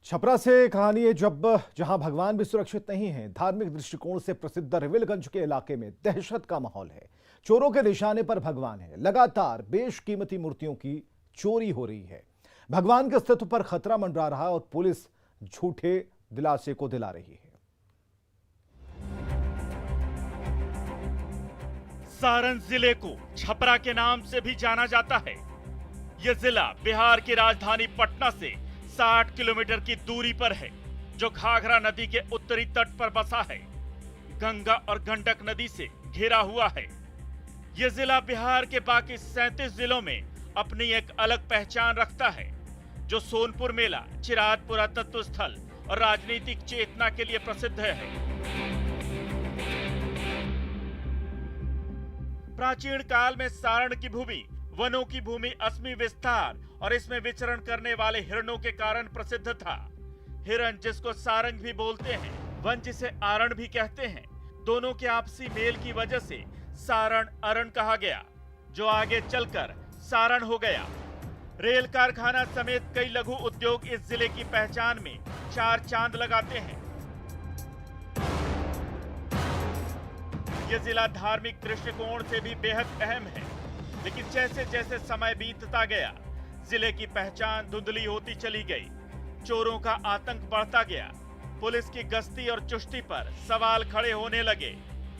छपरा से कहानी है जहां भगवान भी सुरक्षित नहीं है। धार्मिक दृष्टिकोण से प्रसिद्ध रिविलगंज के इलाके में दहशत का माहौल है। चोरों के निशाने पर भगवान है। लगातार बेशकीमती मूर्तियों की चोरी हो रही है। भगवान के अस्तित्व पर खतरा मंडरा रहा और पुलिस झूठे दिलासे को दिला रही है। सारण जिले को छपरा के नाम से भी जाना जाता है। यह जिला बिहार की राजधानी पटना से 60 किलोमीटर की दूरी पर है, जो घाघरा नदी के उत्तरी तट पर बसा है। गंगा और गंडक नदी से घिरा हुआ है। यह जिला बिहार के बाकी 37 जिलों में अपनी एक अलग पहचान रखता है, जो सोनपुर मेला, चिराद पुरातत्व स्थल और राजनीतिक चेतना के लिए प्रसिद्ध है। प्राचीन काल में सारण की भूमि वनों की भूमि, असमी विस्तार और इसमें विचरण करने वाले हिरणों के कारण प्रसिद्ध था। हिरण जिसको सारंग भी बोलते हैं, वन जिसे आरण भी कहते हैं, दोनों के आपसी मेल की वजह से सारण अरण कहा गया, जो आगे चलकर सारण हो गया। रेल कारखाना समेत कई लघु उद्योग इस जिले की पहचान में 4 चांद लगाते हैं। यह जिला धार्मिक दृष्टिकोण से भी बेहद अहम है, लेकिन जैसे जैसे समय बीतता गया, जिले की पहचान धुंधली होती चली गई। चोरों का आतंक बढ़ता गया। पुलिस की गश्ती और चुस्ती पर सवाल खड़े होने लगे।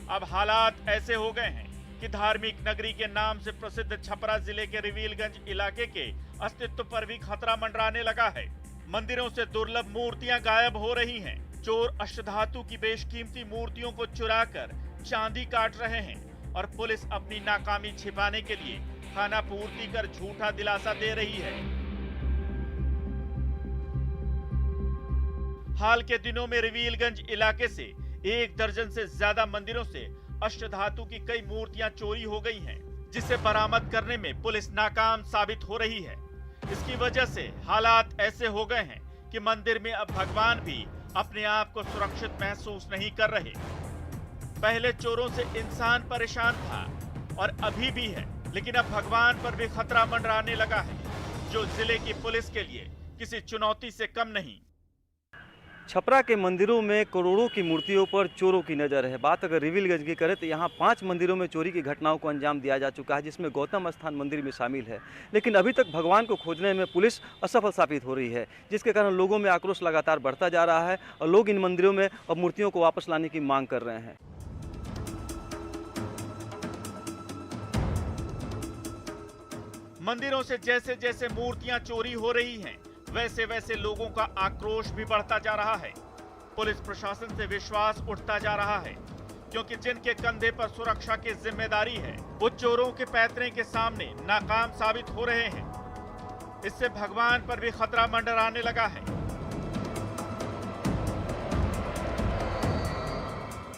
अब हालात ऐसे हो गए हैं कि धार्मिक नगरी के नाम से प्रसिद्ध छपरा जिले के रिविलगंज इलाके के अस्तित्व पर भी खतरा मंडराने लगा है। मंदिरों से दुर्लभ मूर्तियां गायब हो रही हैं। चोर अष्टधातु की बेशकीमती मूर्तियों को चुराकर चांदी काट रहे हैं और पुलिस अपनी नाकामी छिपाने के लिए खाना पूर्ति कर झूठा दिलासा दे रही है। हाल के दिनों में रिविलगंज इलाके से 1 दर्जन से ज्यादा मंदिरों से अष्टधातु की कई मूर्तियां चोरी हो गई हैं, जिसे बरामद करने में पुलिस नाकाम साबित हो रही है। इसकी वजह से हालात ऐसे हो गए हैं कि मंदिर में अब भगवान भी अपने आप को सुरक्षित महसूस नहीं कर रहे। पहले चोरों से इंसान परेशान था और अभी भी है, लेकिन अब भगवान पर भी खतरा मंडराने लगा है, जो जिले की पुलिस के लिए किसी चुनौती से कम नहीं। छपरा के मंदिरों में करोड़ों की मूर्तियों पर चोरों की नज़र है। बात अगर रिविलगंज की करें तो यहाँ 5 मंदिरों में चोरी की घटनाओं को अंजाम दिया जा चुका है, जिसमें गौतम स्थान मंदिर भी शामिल है। लेकिन अभी तक भगवान को खोजने में पुलिस असफल साबित हो रही है, जिसके कारण लोगों में आक्रोश लगातार बढ़ता जा रहा है और लोग इन मंदिरों में अब मूर्तियों को वापस लाने की मांग कर रहे हैं। मंदिरों से जैसे जैसे मूर्तियां चोरी हो रही हैं, वैसे वैसे लोगों का आक्रोश भी बढ़ता जा रहा है। पुलिस प्रशासन से विश्वास उठता जा रहा है, क्योंकि जिनके कंधे पर सुरक्षा की जिम्मेदारी है, वो चोरों के पैतरे के सामने नाकाम साबित हो रहे हैं। इससे भगवान पर भी खतरा मंडराने लगा है।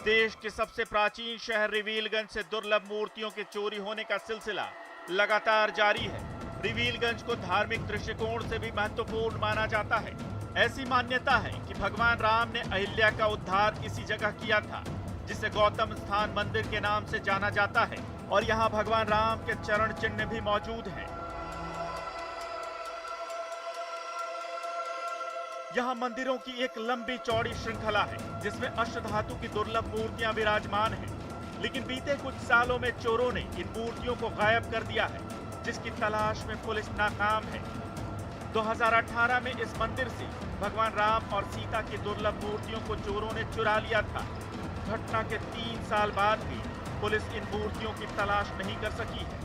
देश के सबसे प्राचीन शहर रिविलगंज से दुर्लभ मूर्तियों के चोरी होने का सिलसिला लगातार जारी है। रिविलगंज को धार्मिक दृष्टिकोण से भी महत्वपूर्ण माना जाता है। ऐसी मान्यता है कि भगवान राम ने अहिल्या का उद्धार इसी जगह किया था, जिसे गौतम स्थान मंदिर के नाम से जाना जाता है, और यहाँ भगवान राम के चरण चिन्ह भी मौजूद हैं। यहाँ मंदिरों की एक लंबी चौड़ी श्रृंखला है, जिसमें अष्टधातु की दुर्लभ मूर्तियां विराजमान हैं। लेकिन बीते कुछ सालों में चोरों ने इन मूर्तियों को गायब कर दिया है, जिसकी तलाश में पुलिस नाकाम है। 2018 में इस मंदिर से भगवान राम और सीता की दुर्लभ मूर्तियों को चोरों ने चुरा लिया था। घटना के 3 साल बाद भी पुलिस इन मूर्तियों की तलाश नहीं कर सकी है।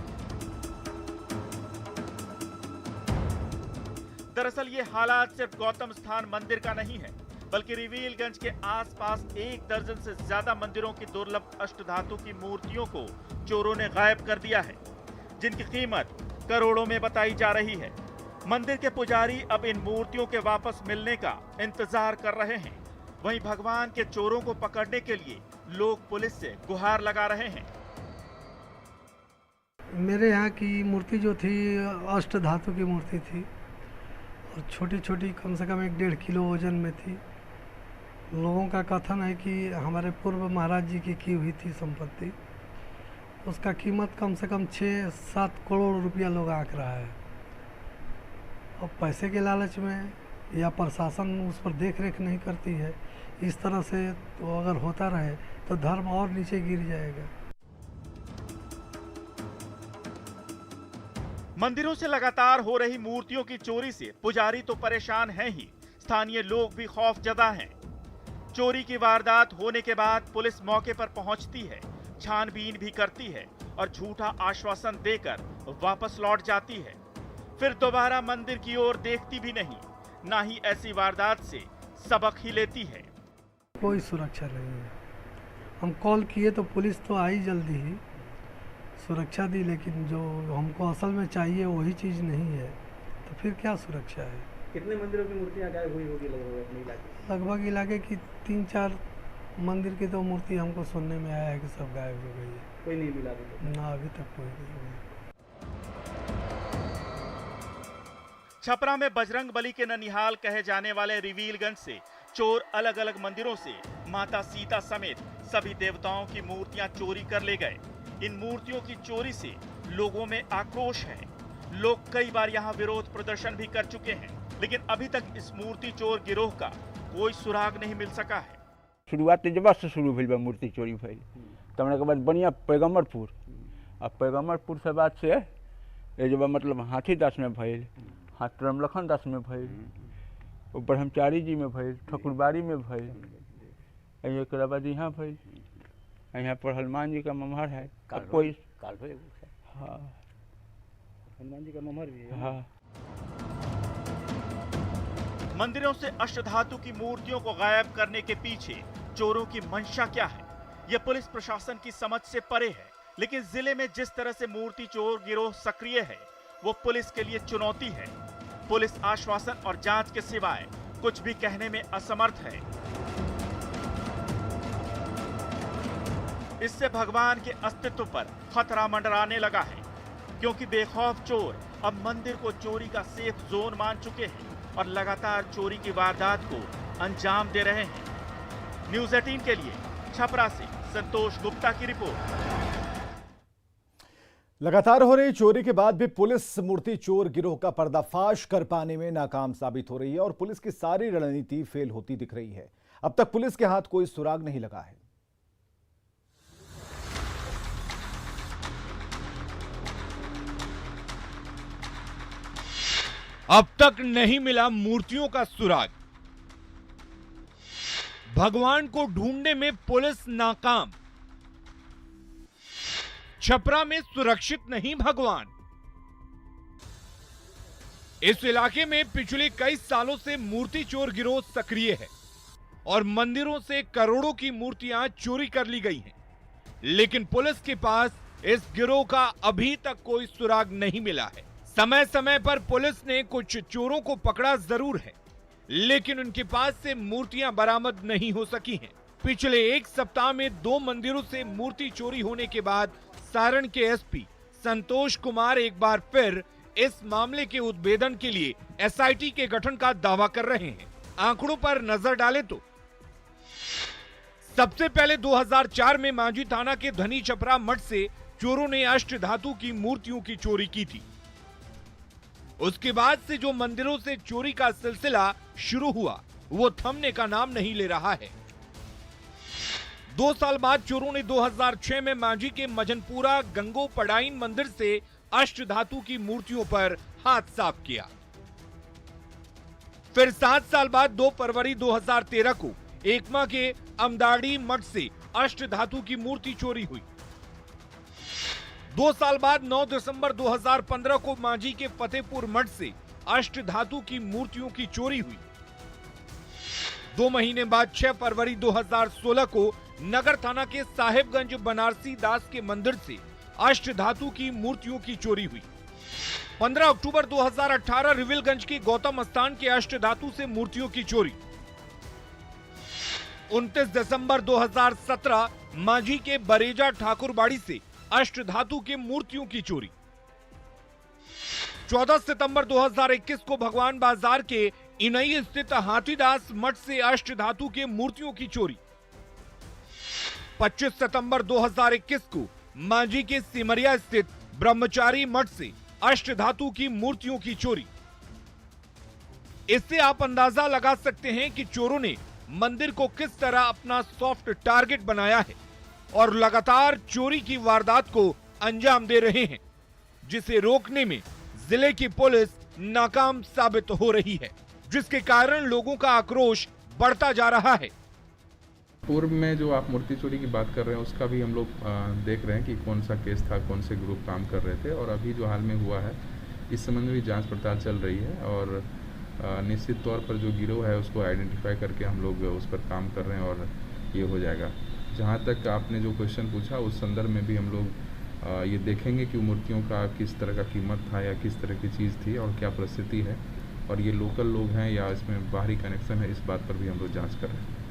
दरअसल ये हालात सिर्फ गौतम स्थान मंदिर का नहीं है, बल्कि रिविलगंज के आसपास 1 दर्जन से ज्यादा मंदिरों की दुर्लभ अष्टधातु की मूर्तियों को चोरों ने गायब कर दिया है, जिनकी कीमत करोड़ों में बताई जा रही है। मंदिर के पुजारी अब इन मूर्तियों के वापस मिलने का इंतजार कर रहे हैं। वहीं भगवान के चोरों को पकड़ने के लिए लोग पुलिस से गुहार लगा रहे हैं। मेरे यहाँ की मूर्ति जो थी अष्ट धातु की मूर्ति थी और छोटी छोटी कम से कम 1-1.5 किलो वजन में थी। लोगों का कथन है कि हमारे पूर्व महाराज जी की हुई थी संपत्ति, उसका कीमत कम से कम 6-7 करोड़ रुपया लोग आंक रहा है। और पैसे के लालच में या प्रशासन उस पर देख रेख नहीं करती है, इस तरह से तो अगर होता रहे तो धर्म और नीचे गिर जाएगा। मंदिरों से लगातार हो रही मूर्तियों की चोरी से पुजारी तो परेशान हैं ही, स्थानीय लोग भी खौफजदा हैं। चोरी की वारदात होने के बाद पुलिस मौके पर पहुंचती है, छानबीन भी करती है और झूठा आश्वासन देकर वापस लौट जाती है। फिर दोबारा मंदिर की ओर देखती भी नहीं, ना ही ऐसी वारदात से सबक ही लेती है। कोई सुरक्षा नहीं है। हम कॉल किए तो पुलिस तो आई जल्दी ही, सुरक्षा दी, लेकिन जो हमको असल में चाहिए वही चीज़ नहीं है, तो फिर क्या सुरक्षा है। कितने मंदिरों की मूर्तियां गायब हुई होगी लगभग अपने इलाके? लगभग इलाके की 3-4 मंदिर की तो मूर्ति हमको सुनने में आया है कि सब गायब हो गई है। कोई नहीं मिला अभी तक? ना, अभी तक कोई नहीं हुई। छपरा में बजरंग बली के ननिहाल कहे जाने वाले रिवीलगंज से चोर अलग अलग मंदिरों से माता सीता समेत सभी देवताओं की मूर्तियां चोरी कर ले गए। इन मूर्तियों की चोरी से लोगों में आक्रोश है। लोग कई बार यहां विरोध प्रदर्शन भी कर चुके हैं, लेकिन अभी तक इस मूर्ति चोर गिरोह का कोई सुराग नहीं मिल सका है। शुरुआत जब से शुरू भइल बा मूर्ति चोरी भइल, तमने के बाद बढ़िया पैगम्बरपुर, अब पैगम्बरपुर से बाद से ये जब मतलब हाथीदास में भइल, हाथ रामलखन दास में भइल, ब्रह्मचारी जी में भइल, ठकुरबाड़ी में भइल, एक बाद यहाँ भइल, यहाँ पर हनुमान जी का ममहर है। कोई हाँ, हनुमान जी का ममहर भी है। हाँ। मंदिरों से अष्टधातु की मूर्तियों को गायब करने के पीछे चोरों की मंशा क्या है, यह पुलिस प्रशासन की समझ से परे है। लेकिन जिले में जिस तरह से मूर्ति चोर गिरोह सक्रिय है, वो पुलिस के लिए चुनौती है। पुलिस आश्वासन और जांच के सिवाय कुछ भी कहने में असमर्थ है। इससे भगवान के अस्तित्व पर खतरा मंडराने लगा है, क्योंकि बेखौफ चोर अब मंदिर को चोरी का सेफ जोन मान चुके हैं और लगातार चोरी की वारदात को अंजाम दे रहे हैं। न्यूज़ 18 के लिए छपरा से संतोष गुप्ता की रिपोर्ट। लगातार हो रही चोरी के बाद भी पुलिस मूर्ति चोर गिरोह का पर्दाफाश कर पाने में नाकाम साबित हो रही है और पुलिस की सारी रणनीति फेल होती दिख रही है। अब तक पुलिस के हाथ कोई सुराग नहीं लगा है। अब तक नहीं मिला मूर्तियों का सुराग। भगवान को ढूंढने में पुलिस नाकाम। छपरा में सुरक्षित नहीं भगवान। इस इलाके में पिछले कई सालों से मूर्ति चोर गिरोह सक्रिय है और मंदिरों से करोड़ों की मूर्तियां चोरी कर ली गई हैं। लेकिन पुलिस के पास इस गिरोह का अभी तक कोई सुराग नहीं मिला है। समय समय पर पुलिस ने कुछ चोरों को पकड़ा जरूर है, लेकिन उनके पास से मूर्तियां बरामद नहीं हो सकी हैं। पिछले एक सप्ताह में 2 मंदिरों से मूर्ति चोरी होने के बाद सारण के एसपी संतोष कुमार एक बार फिर इस मामले के उद्भेदन के लिए एसआईटी के गठन का दावा कर रहे हैं। आंकड़ों पर नजर डालें तो सबसे पहले 2004 में मांझी थाना के धनी छपरा मठ से चोरों ने अष्टधातु की मूर्तियों की चोरी की थी। उसके बाद से जो मंदिरों से चोरी का सिलसिला शुरू हुआ वो थमने का नाम नहीं ले रहा है। 2 साल बाद चोरों ने 2006 में मांझी के मजनपुरा गंगो पडाइन मंदिर से अष्टधातु की मूर्तियों पर हाथ साफ किया। फिर 7 साल बाद 2 फरवरी 2013 को एकमा के अमदाड़ी मठ से अष्टधातु की मूर्ति चोरी हुई। 2 साल बाद 9 दिसंबर 2015 को मांझी के फतेहपुर मठ से अष्टधातु की मूर्तियों की चोरी हुई। 2 महीने बाद 6 फरवरी 2016 को नगर थाना के साहेबगंज बनारसी दास के मंदिर से अष्टधातु की मूर्तियों की चोरी हुई। 15 अक्टूबर 2018 रिविलगंज के गौतम स्थान के अष्टधातु से मूर्तियों की चोरी। 29 दिसंबर 2017 मांझी के बरेजा ठाकुरबाड़ी से अष्टधातु के मूर्तियों की चोरी। 14 सितंबर 2021 को भगवान बाजार के इनई स्थित हाथीदास मठ से अष्टधातु के मूर्तियों की चोरी। 25 सितंबर 2021 को मांझी के सिमरिया स्थित ब्रह्मचारी मठ से अष्टधातु की मूर्तियों की चोरी। इससे आप अंदाजा लगा सकते हैं कि चोरों ने मंदिर को किस तरह अपना सॉफ्ट टारगेट बनाया है और लगातार चोरी की वारदात को अंजाम दे रहे हैं, जिसे रोकने में जिले की पुलिस नाकाम साबित हो रही है, जिसके कारण लोगों का आक्रोश बढ़ता जा रहा है। पूर्व में जो आप मूर्ति चोरी की बात कर रहे हैं उसका भी हम लोग देख रहे हैं कि कौन सा केस था, कौन से ग्रुप काम कर रहे थे, और अभी जो हाल में हुआ है इस संबंध में भी जांच पड़ताल चल रही है और निश्चित तौर पर जो गिरोह है उसको आइडेंटिफाई करके हम लोग उस पर काम कर रहे हैं और ये हो जाएगा। जहाँ तक आपने जो क्वेश्चन पूछा उस संदर्भ में भी हम लोग ये देखेंगे कि मूर्तियों का किस तरह का कीमत था या किस तरह की चीज़ थी और क्या परिस्थिति है, और ये लोकल लोग हैं या इसमें बाहरी कनेक्शन है, इस बात पर भी हम लोग जांच कर रहे हैं।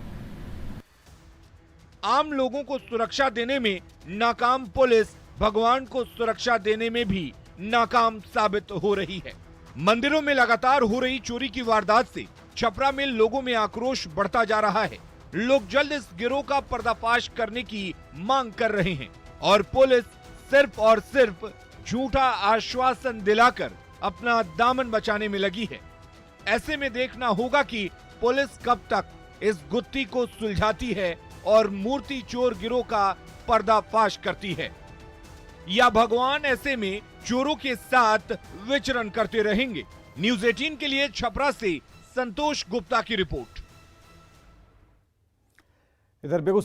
आम लोगों को सुरक्षा देने में नाकाम पुलिस भगवान को सुरक्षा देने में भी नाकाम साबित हो रही है। मंदिरों में लगातार हो रही चोरी की वारदात से छपरा में लोगों में आक्रोश बढ़ता जा रहा है। लोग जल्द इस गिरोह का पर्दाफाश करने की मांग कर रहे हैं और पुलिस सिर्फ और सिर्फ झूठा आश्वासन दिलाकर अपना दामन बचाने में लगी है। ऐसे में देखना होगा कि पुलिस कब तक इस गुत्थी को सुलझाती है और मूर्ति चोर गिरोह का पर्दाफाश करती है, या भगवान ऐसे में चोरों के साथ विचरण करते रहेंगे। न्यूज़ 18 के लिए छपरा से संतोष गुप्ता की रिपोर्ट। इधर बेगूसराय